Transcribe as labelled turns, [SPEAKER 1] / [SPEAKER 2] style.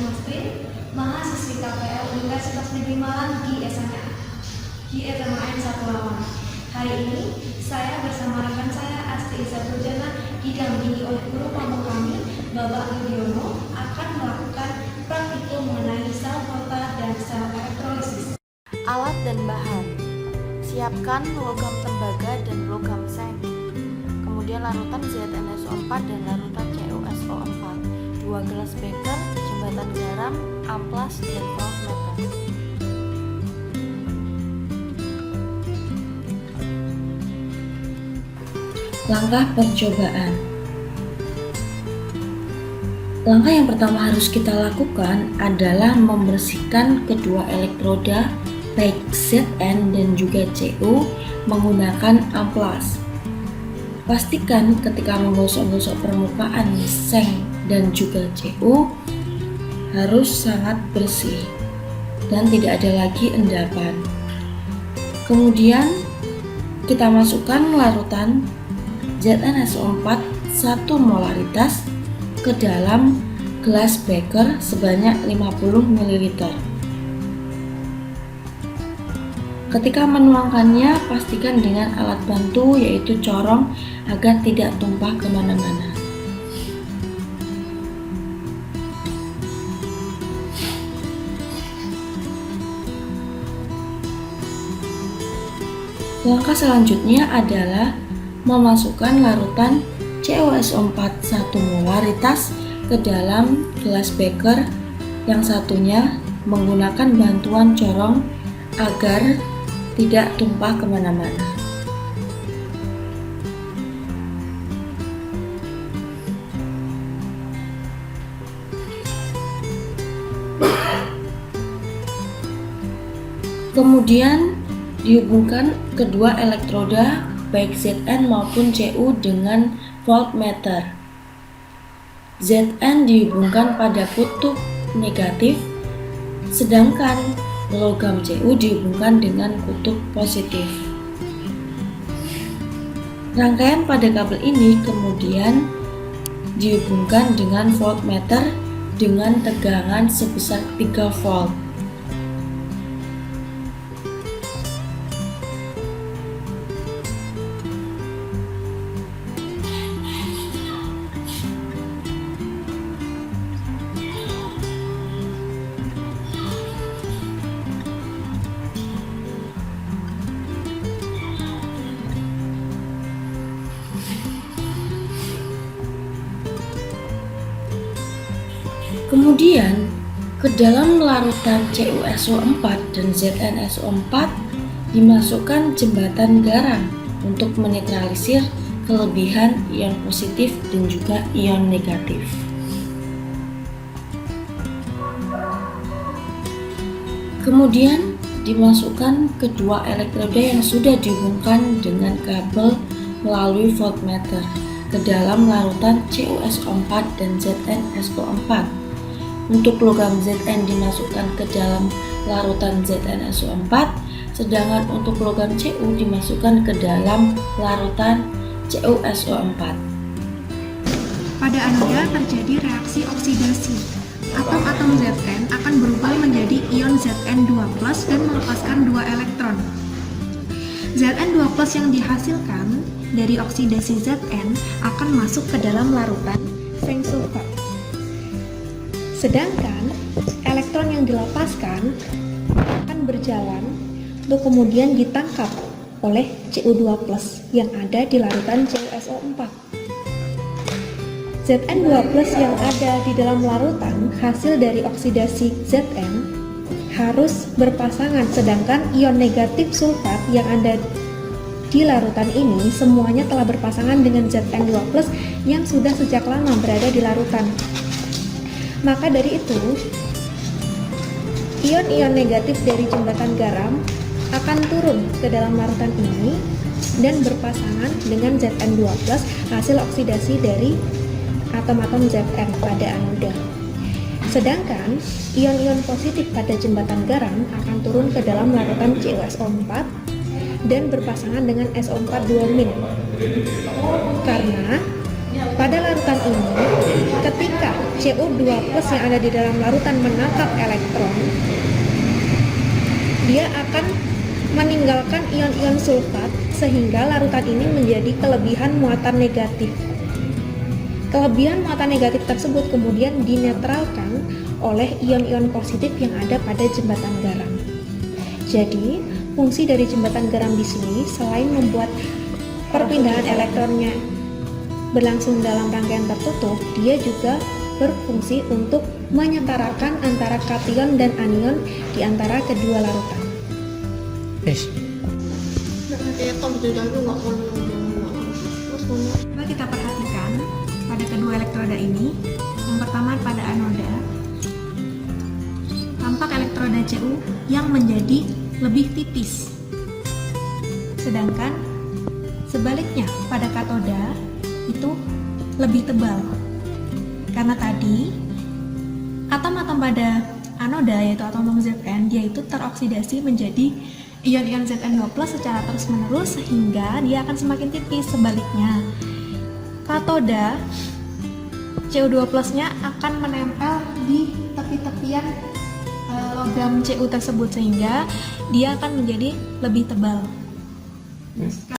[SPEAKER 1] Masrin, mahasiswi KPL Universitas Negeri Malang di SMAN 1 Lawan. Hari ini, saya bersama rekan saya Asti Izatujana didampingi oleh guru pamong kami, Bapak Yudhoyono, akan melakukan praktikum mengenai sel kota dan sel elektrolisis.
[SPEAKER 2] Alat dan bahan: siapkan logam tembaga dan logam seng, kemudian larutan ZnSO4 dan larutan CuSO4, 2 gelas beker, jembatan garam, amplas, dan voltmeter.
[SPEAKER 3] Langkah percobaan. Langkah yang pertama harus kita lakukan adalah membersihkan kedua elektroda baik Zn dan juga Cu menggunakan amplas. Pastikan ketika menggosok-gosok permukaan seng dan juga Cu harus sangat bersih dan tidak ada lagi endapan. Kemudian kita masukkan larutan ZnSO4 1 molaritas ke dalam gelas beker sebanyak 50 ml. Ketika menuangkannya, pastikan dengan alat bantu yaitu corong agar tidak tumpah kemana-mana. Langkah selanjutnya adalah memasukkan larutan CuSO4 1 molaritas ke dalam gelas beker yang satunya menggunakan bantuan corong agar tidak tumpah kemana-mana. Kemudian dihubungkan kedua elektroda baik Zn maupun Cu dengan voltmeter. Zn dihubungkan pada kutub negatif, sedangkan logam Cu dihubungkan dengan kutub positif. Rangkaian pada kabel ini kemudian dihubungkan dengan voltmeter dengan tegangan sebesar 3 volt. Kemudian, ke dalam larutan CuSO4 dan ZnSO4 dimasukkan jembatan garam untuk menetralisir kelebihan ion positif dan juga ion negatif. Kemudian, dimasukkan kedua elektroda yang sudah dihubungkan dengan kabel melalui voltmeter ke dalam larutan CuSO4 dan ZnSO4. Untuk logam Zn dimasukkan ke dalam larutan ZnSO4, sedangkan untuk logam Cu dimasukkan ke dalam larutan CuSO4.
[SPEAKER 1] Pada anoda terjadi reaksi oksidasi. Atom-atom Zn akan berubah menjadi ion Zn2+ dan melepaskan 2 elektron. Zn2+ yang dihasilkan dari oksidasi Zn akan masuk ke dalam larutan seng sulfat. Sedangkan elektron yang dilepaskan akan berjalan untuk kemudian ditangkap oleh Cu2+ yang ada di larutan CuSO4. Zn2+ yang ada di dalam larutan hasil dari oksidasi Zn harus berpasangan, sedangkan ion negatif sulfat yang ada di larutan ini semuanya telah berpasangan dengan Zn2+ yang sudah sejak lama berada di larutan. Maka dari itu, ion-ion negatif dari jembatan garam akan turun ke dalam larutan ini dan berpasangan dengan Zn2+ hasil oksidasi dari atom-atom Zn pada anoda. Sedangkan ion-ion positif pada jembatan garam akan turun ke dalam larutan CuSO4 dan berpasangan dengan SO4 2-. Karena pada larutan ini ketika Cu2+ yang ada di dalam larutan menangkap elektron, dia akan meninggalkan ion-ion sulfat sehingga larutan ini menjadi kelebihan muatan negatif. Kelebihan muatan negatif tersebut kemudian dinetralkan oleh ion-ion positif yang ada pada jembatan garam. Jadi, fungsi dari jembatan garam di sini selain membuat perpindahan elektronnya berlangsung dalam rangkaian tertutup, dia juga berfungsi untuk menyetarakan antara kation dan anion di antara kedua larutan. Coba kita perhatikan pada kedua elektroda ini. Yang pertama pada anoda, tampak elektroda Cu yang menjadi lebih tipis. Sedangkan sebaliknya pada katoda itu lebih tebal. Karena tadi atom-atom pada anoda yaitu atom Zn dia itu teroksidasi menjadi ion-ion Zn2+ secara terus-menerus sehingga dia akan semakin tipis. Sebaliknya, katoda Cu2+-nya akan menempel di tepi-tepian logam Cu tersebut sehingga dia akan menjadi lebih tebal.